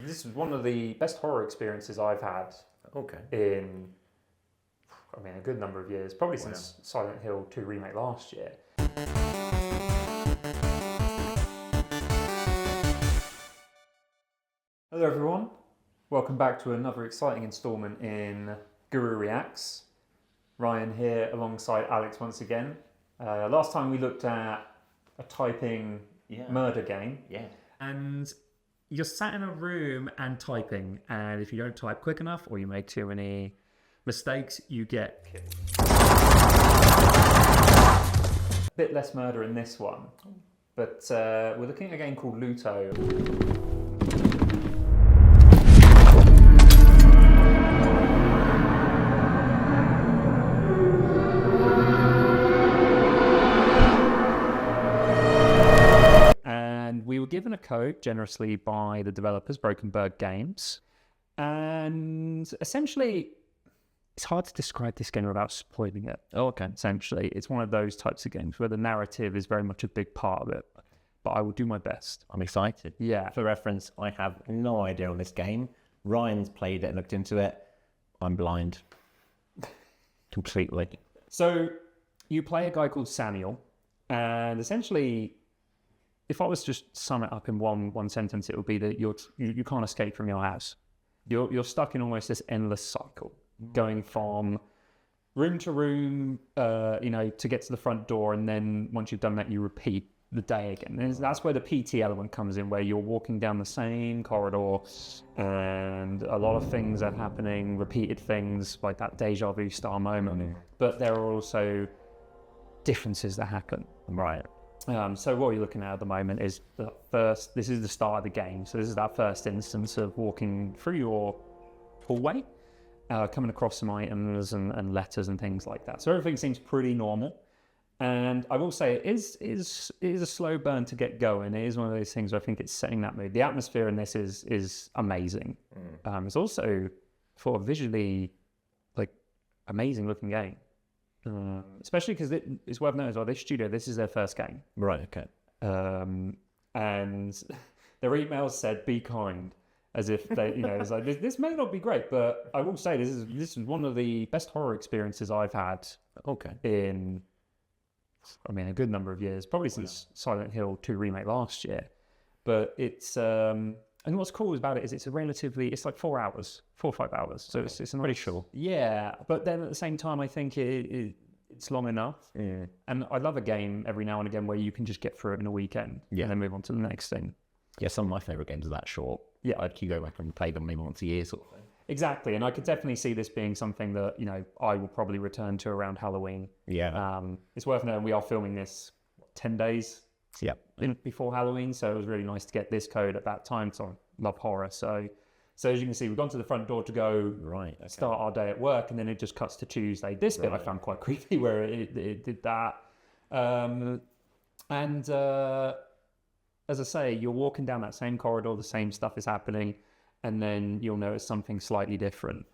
This is one of the best horror experiences I've had in, a good number of years. Probably since Silent Hill 2 remake last year. Hello everyone, welcome back to another exciting instalment in Guruu Reacts. Ryan here alongside Alex once again. Last time we looked at a typing murder game. Yeah. And you're sat in a room and typing, and if you don't type quick enough or you make too many mistakes, you get killed. A bit less murder in this one, but we're looking at a game called Luto. We were given a code generously by the developers, Broken Bird Games, and essentially, it's hard to describe this game without spoiling it. Essentially, it's one of those types of games where the narrative is very much a big part of it, but I will do my best. I'm excited. Yeah. For reference, I have no idea on this game. Ryan's played it and looked into it. I'm blind. Completely. So, you play a guy called Samuel, and essentially, if I was to just sum it up in one sentence, it would be that you can't escape from your house. You're stuck in almost this endless cycle, going from room to room, to get to the front door, and then once you've done that, you repeat the day again. And that's where the PT element comes in, where you're walking down the same corridor, and a lot of things are happening, repeated things, like that deja vu style moment. But there are also differences that happen. Right. So what you're looking at the moment is this is the start of the game. So this is that first instance of walking through your hallway, coming across some items and letters and things like that. So everything seems pretty normal. And I will say it is a slow burn to get going. It is one of those things where I think it's setting that mood. The atmosphere in this is amazing. It's also for a visually amazing looking game. Especially because it's worth noting as well, this studio, this is their first game. Right, okay. And their emails said, be kind, as if they, it's like, this may not be great, but I will say this is one of the best horror experiences I've had in, a good number of years, probably since Silent Hill 2 remake last year. But it's, and what's cool about it is it's like 4 hours, 4 or 5 hours. So it's pretty short. Yeah, but then at the same time, I think it's long enough. Yeah. And I love a game every now and again where you can just get through it in a weekend and then move on to the next thing. Yeah, some of my favourite games are that short. Yeah. I can go back and play them maybe once a year sort of thing. Exactly, and I could definitely see this being something that, I will probably return to around Halloween. Yeah. It's worth noting we are filming this 10 days before Halloween, so it was really nice to get this code at that time, so I love horror. So as you can see, we've gone to the front door to go start our day at work, and then it just cuts to Tuesday. This bit I found quite creepy where it did that. And as I say, you're walking down that same corridor, the same stuff is happening, and then you'll notice something slightly different.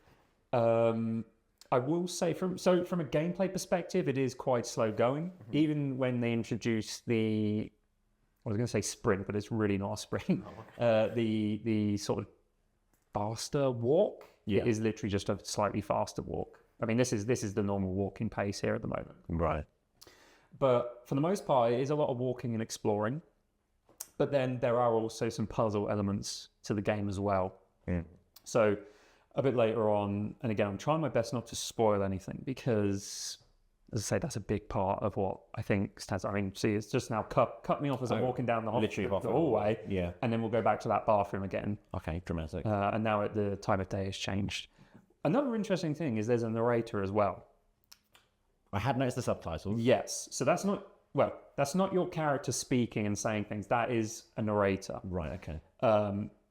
I will say from a gameplay perspective, it is quite slow going. Even when they introduce I was going to say sprint, but it's really not a sprint. The sort of faster walk. It is literally just a slightly faster walk. This is the normal walking pace here at the moment. Right. But for the most part, it is a lot of walking and exploring. But then there are also some puzzle elements to the game as well. Yeah. So a bit later on, and again, I'm trying my best not to spoil anything because, as I say, that's a big part of what I think stands. See, it's just now cut me off as I'm walking down the hallway. Yeah. And then we'll go back to that bathroom again. Okay, dramatic. And now the time of day has changed. Another interesting thing is there's a narrator as well. I had noticed the subtitles. Yes. So that's not your character speaking and saying things. That is a narrator. Right, okay.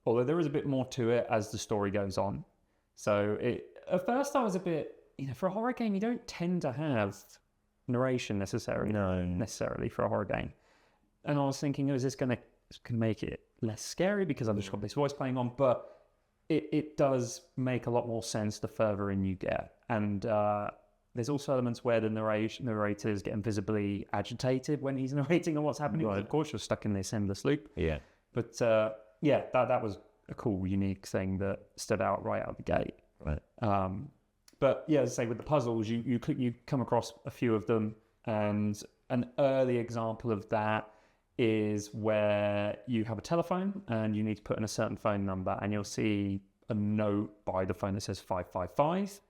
Although there is a bit more to it as the story goes on. So at first I was a bit, for a horror game, you don't tend to have narration necessarily for a horror game. And I was thinking, is this going to make it less scary because I've just got this voice playing on? But it does make a lot more sense the further in you get. And there's also elements where the narrator is getting visibly agitated when he's narrating on what's happening. Right. Of course, you're stuck in this endless loop. Yeah. But that was a cool, unique thing that stood out right out of the gate. Right. But yeah, as I say, with the puzzles, you come across a few of them, and an early example of that is where you have a telephone and you need to put in a certain phone number, and you'll see a note by the phone that says 555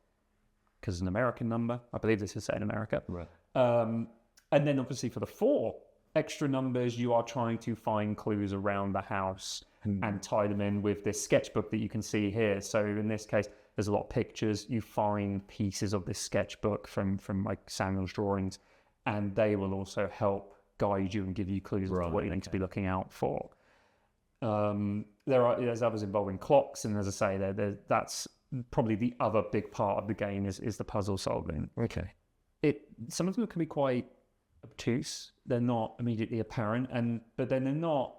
because it's an American number. I believe this is set in America. Right. And then obviously for the 4 extra numbers, you are trying to find clues around the house and tie them in with this sketchbook that you can see here. So in this case, there's a lot of pictures. You find pieces of this sketchbook from like Samuel's drawings, and they will also help guide you and give you clues as to what you need to be looking out for. There's others involving clocks, and as I say, that's probably the other big part of the game is the puzzle solving. Okay. Some of them can be quite obtuse. They're not immediately apparent, but then they're not.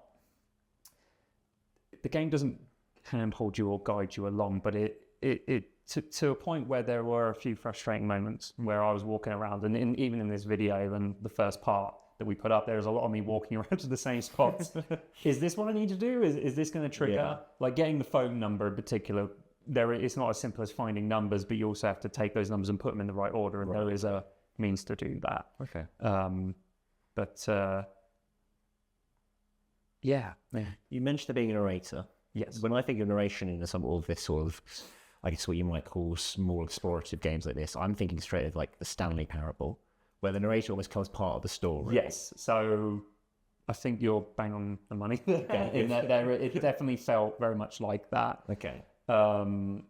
The game doesn't handhold you or guide you along, but it to a point where there were a few frustrating moments where I was walking around, and even in this video and the first part that we put up, there's a lot of me walking around to the same spots. Is this what I need to do? Is this going to trigger? Yeah. Like getting the phone number in particular, it's not as simple as finding numbers, but you also have to take those numbers and put them in the right order, and there is a means to do that. Okay. Yeah. You mentioned there being a narrator. Yes. When I think of narration in some of this sort of, I guess what you might call small explorative games like this, I'm thinking straight of like the Stanley Parable, where the narrator almost becomes part of the story. Yes. So I think you're bang on the money. In that it definitely felt very much like that. Okay. And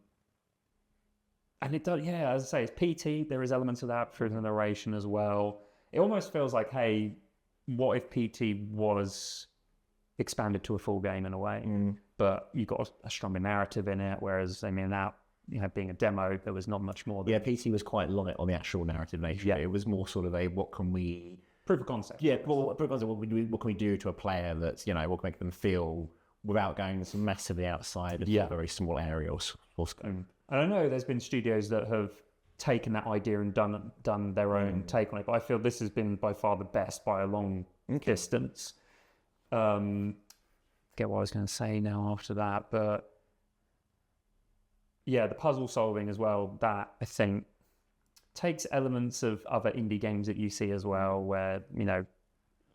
it does, yeah, as I say, it's PT. There is elements of that through the narration as well. It almost feels like, hey, what if PT was expanded to a full game in a way? But you got a stronger narrative in it, whereas, I mean, that, being a demo, there was not much more. Yeah, PT was quite light on the actual narrative nature. Yeah. It was more sort of a, what can we... Proof of concept. Yeah, well, proof of concept, what can we do to a player that's, what can make them feel without going massively outside of a very small area or scope. I don't know, there's been studios that have taken that idea and done their own take on it, but I feel this has been by far the best by a long distance. Forget what I was going to say now after that, but yeah, the puzzle solving as well, that I think takes elements of other indie games that you see as well, where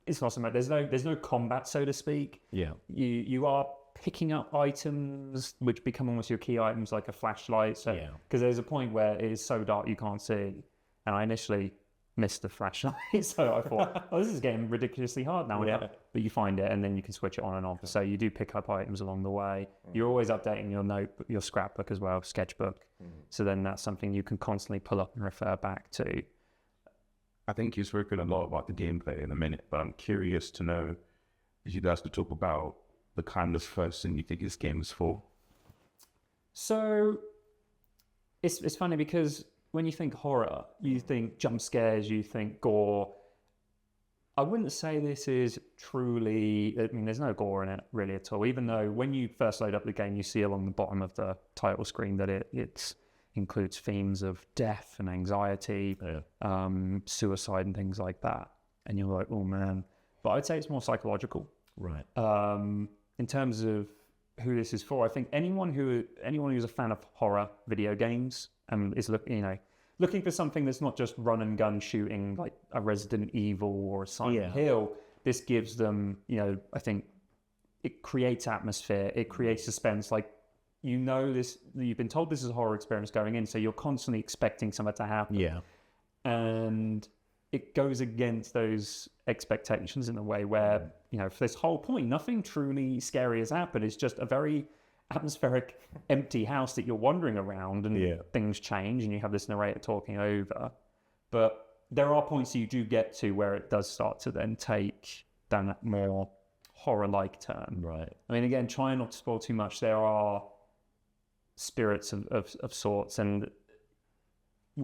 it's not so much, there's no combat, so to speak. Yeah, you are picking up items which become almost your key items, like a flashlight. So because there's a point where it is so dark you can't see, and I initially missed the flashlight, so I thought, oh, this is getting ridiculously hard now. But you find it, and then you can switch it on and off. So you do pick up items along the way. You're always updating your scrapbook as well, sketchbook. So then that's something you can constantly pull up and refer back to. I think you've spoken a lot about the gameplay in a minute, but I'm curious to know if you guys could talk about the kind of person you think this game is for. So it's funny because when you think horror, you think jump scares, you think gore. I wouldn't say this is truly, I mean, there's no gore in it really at all, even though when you first load up the game, you see along the bottom of the title screen that it includes themes of death and anxiety, suicide and things like that. And you're like, oh man. But I'd say it's more psychological. right. In terms of who this is for, I think anyone who's a fan of horror video games and is looking for something that's not just run and gun shooting like a Resident Evil or a Silent Hill, this gives them, I think it creates atmosphere, it creates suspense. Like, this, you've been told this is a horror experience going in, so you're constantly expecting something to happen. Yeah. And it goes against those expectations in a way where, for this whole point, nothing truly scary has happened. It's just a very atmospheric, empty house that you're wandering around, and things change, and you have this narrator talking over. But there are points you do get to where it does start to then take down that more horror-like turn. Right. I mean, again, trying not to spoil too much, there are spirits of sorts, and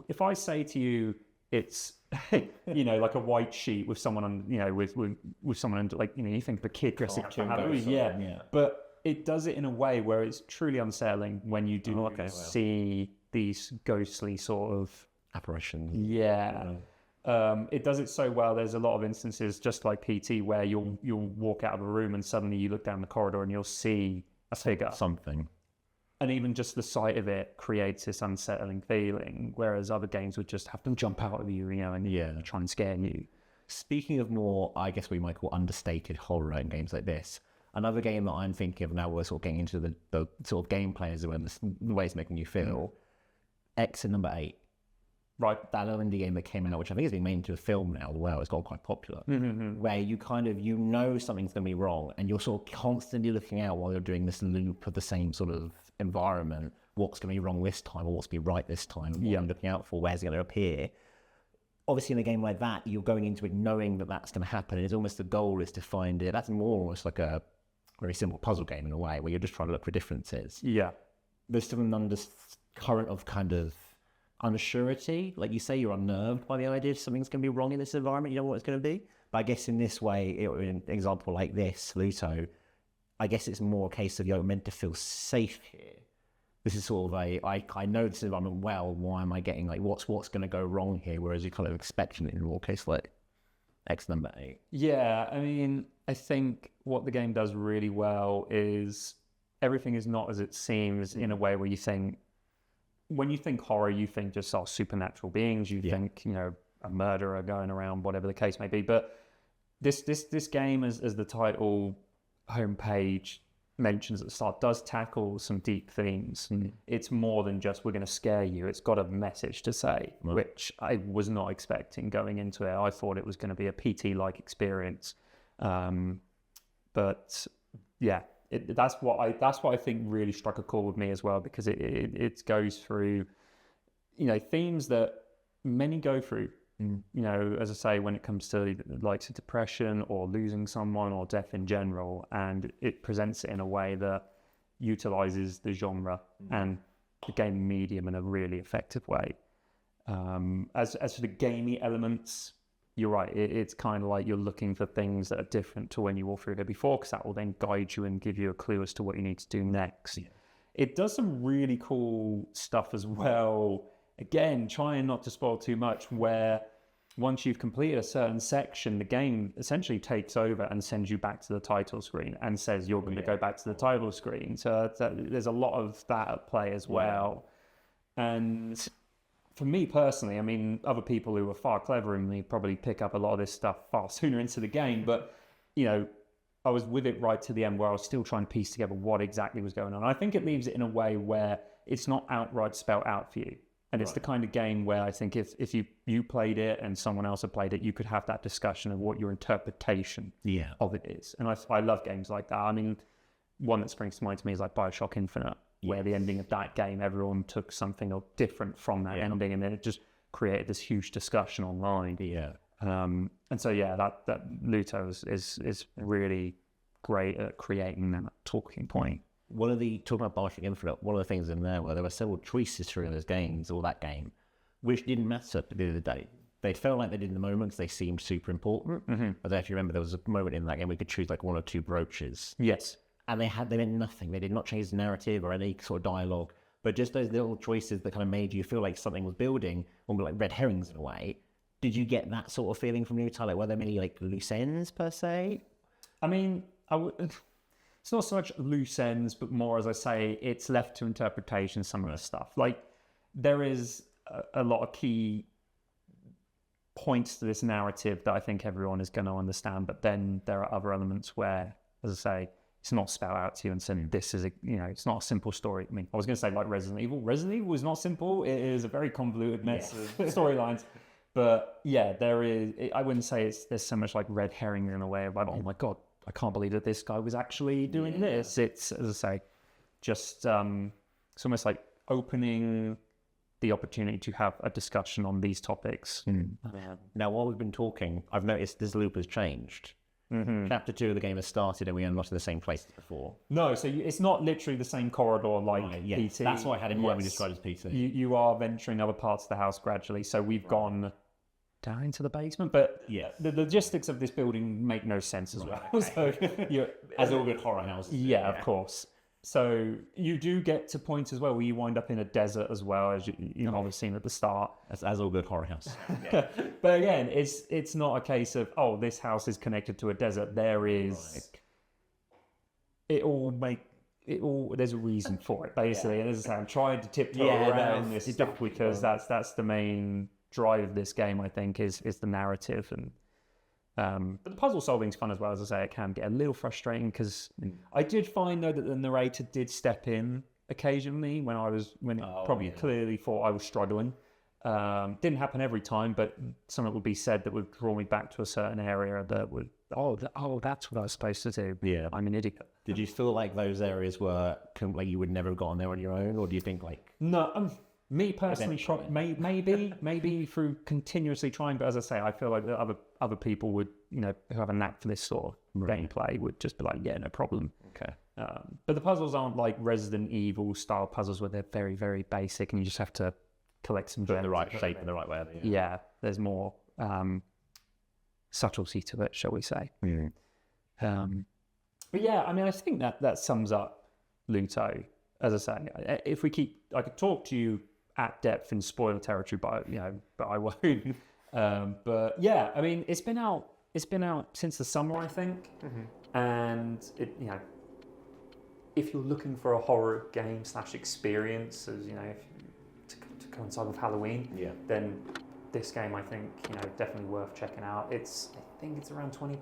if I say to you, it's like a white sheet with someone on, with someone under, like, you think of a kid dressing up for Halloween, but it does it in a way where it's truly unsettling when you do see these ghostly sort of apparitions. It does it so well. There's a lot of instances, just like PT, where you'll walk out of a room and suddenly you look down the corridor and you'll see a figure. Something. And even just the sight of it creates this unsettling feeling, whereas other games would just have them jump out of you, and try and scare you. Speaking of more, I guess we might call understated horror in games like this, another game that I'm thinking of now, we're sort of getting into the sort of gameplay as well, and the way it's making you feel. Exit number 8. Right. That little indie game that came out, which I think has been made into a film now, well, it's got quite popular, where you kind of, something's going to be wrong, and you're sort of constantly looking out while you're doing this loop of the same sort of environment. What's going to be wrong this time, or what's going to be right this time, and what I'm looking out for, where's it going to appear. Obviously, in a game like that, you're going into it knowing that that's going to happen, and it's almost the goal is to find it. That's more almost like a very simple puzzle game in a way, where you're just trying to look for differences. Yeah. There's still an undercurrent of kind of unsurety. Like you say, you're unnerved by the idea something's going to be wrong in this environment. You don't know what it's going to be. But I guess in this way, in an example like this, Luto, I guess it's more a case of you're meant to feel safe here. This is sort of I know this environment well. Why am I getting what's going to go wrong here? Whereas you kind of expecting it in a case like X number 8. Yeah, I mean, I think what the game does really well is everything is not as it seems in a way where you think, when you think horror, you think just supernatural beings. You think, a murderer going around, whatever the case may be. But this game, as the title homepage mentions at the start, does tackle some deep themes. It's more than just we're going to scare you. It's got a message to say, which I was not expecting going into it. I thought it was going to be a PT-like experience, but yeah, that's what I think really struck a chord with me as well, because it goes through themes that many go through. As I say, when it comes to the likes of depression or losing someone or death in general, and it presents it in a way that utilizes the genre and the game medium in a really effective way. As for the gamey elements, you're right. It's kind of like you're looking for things that are different to when you walk through here before, because that will then guide you and give you a clue as to what you need to do next. Yeah. It does some really cool stuff as well. Again, trying not to spoil too much, where once you've completed a certain section, the game essentially takes over and sends you back to the title screen and says you're going to go back to the title screen. So there's a lot of that at play as well. And for me personally, I mean, other people who are far cleverer than me probably pick up a lot of this stuff far sooner into the game. But, I was with it right to the end, where I was still trying to piece together what exactly was going on. I think it leaves it in a way where it's not outright spelled out for you. And it's the kind of game where I think if you played it and someone else had played it, you could have that discussion of what your interpretation of it is. And I love games like that. I mean, one that springs to mind to me is like BioShock Infinite, where the ending of that game, everyone took something different from that ending, and then it just created this huge discussion online. And so that Luto is really great at creating that talking point. Talking about BioShock Infinite, one of the things in there where there were several choices through those games, or that game, which didn't matter at the end of the day. They felt like they did in the moment because they seemed super important. I don't know if you remember, there was a moment in that game we could choose one or two brooches. Yes. And they meant nothing. They did not change the narrative or any sort of dialogue, but just those little choices that kind of made you feel like something was building, almost like red herrings in a way. Did you get that sort of feeling from Luto? Were there many loose ends per se? I mean, it's not so much loose ends, but more, as I say, it's left to interpretation, some of the stuff. There is a lot of key points to this narrative that I think everyone is going to understand, but then there are other elements where, as I say, it's not spelled out to you and saying this is it's not a simple story. I mean, I was going to say like Resident Evil. Resident Evil is not simple. It is a very convoluted mess of storylines. But yeah, there is. I wouldn't say there's so much like red herring in a way of like, oh my god, I can't believe that this guy was actually doing this. It's, as I say, just it's almost like opening the opportunity to have a discussion on these topics. Now, while we've been talking, I've noticed this loop has changed. Chapter 2 of the game has started and we are not in the same place as before. No, so it's not literally the same corridor like PT. That's what I had in mind when we described as PT. You are venturing other parts of the house gradually. So we've gone down into the basement, but the logistics of this building make no sense as well. So as all good horror houses do, of course. So you do get to points as well where you wind up in a desert as well, as you might have seen at the start. As all good horror houses. But again, it's not a case of this house is connected to a desert. There is it all there's a reason for it, basically. And as I say, I'm trying to tiptoe Yeah, no, around it's this stuff definitely because fun. that's the main drive of this game, I think, is the narrative. And but the puzzle solving's fun as well. As I say, it can get a little frustrating because I did find though that the narrator did step in occasionally when it probably clearly thought I was struggling. Didn't happen every time, but something would be said that would draw me back to a certain area that would, that's what I was supposed to do. Yeah. I'm an idiot. Did you feel like those areas were like you would never have gotten there on your own, or do you think like? No, me personally, maybe through continuously trying, but as I say, I feel like that other people would, who have a knack for this sort of gameplay would just be like, yeah, no problem. Okay. But the puzzles aren't like Resident Evil style puzzles where they're very, very basic and you just have to collect some Put in the gems right shape in the right way. Yeah, there's more subtlety to it, shall we say. But yeah, I mean, I think that sums up Luto. As I say, if I could talk to you at depth in spoiler territory, but I won't. But yeah, I mean, it's been out since the summer, I think, and it, if you're looking for a horror game / experience, as to coincide with Halloween, then this game I think definitely worth checking out. I think it's around £20,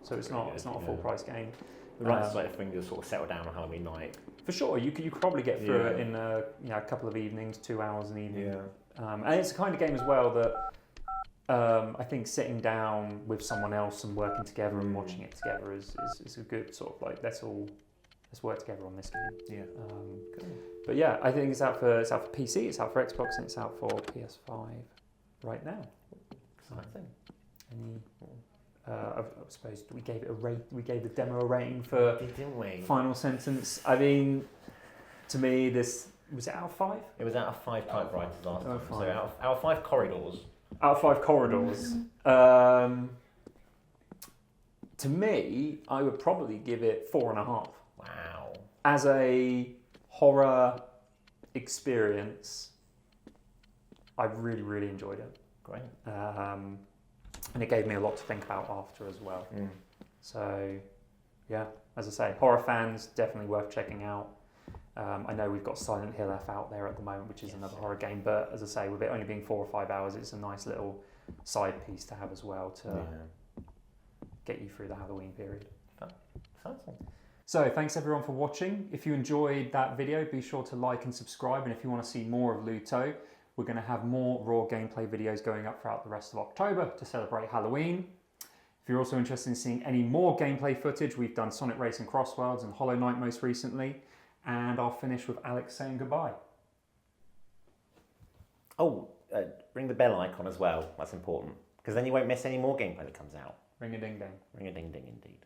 so it's not a full price game. The right sort of thing to sort of settle down on Halloween night. For sure, you could probably get through it in a couple of evenings, 2 hours an evening. And it's the kind of game as well that I think sitting down with someone else and working together and watching it together is a good sort of like let's work together on this game. But yeah, I think it's out for PC, it's out for Xbox, and it's out for PS5 right now. Exciting. I suppose we gave it a rate. We gave the demo a rating for Didn't we? Final Sentence. I mean, to me, this was it out of 5. It was out of 5 typewriters last time. Out of 5. So out of 5 corridors. Out of 5 corridors. To me, I would probably give it 4.5. Wow. As a horror experience, I really, really enjoyed it. Great. And it gave me a lot to think about after as well. So, yeah, as I say, horror fans, definitely worth checking out. I know we've got Silent Hill F out there at the moment, which is another horror game, but as I say, with it only being 4 or 5 hours, it's a nice little side piece to have as well to get you through the Halloween period. Exciting. So thanks everyone for watching. If you enjoyed that video, be sure to like and subscribe. And if you want to see more of Luto, we're going to have more raw gameplay videos going up throughout the rest of October to celebrate Halloween. If you're also interested in seeing any more gameplay footage, we've done Sonic Racing Crossworlds and Hollow Knight most recently. And I'll finish with Alex saying goodbye. Oh, ring the bell icon as well. That's important. Because then you won't miss any more gameplay that comes out. Ring a ding ding. Ring a ding ding indeed.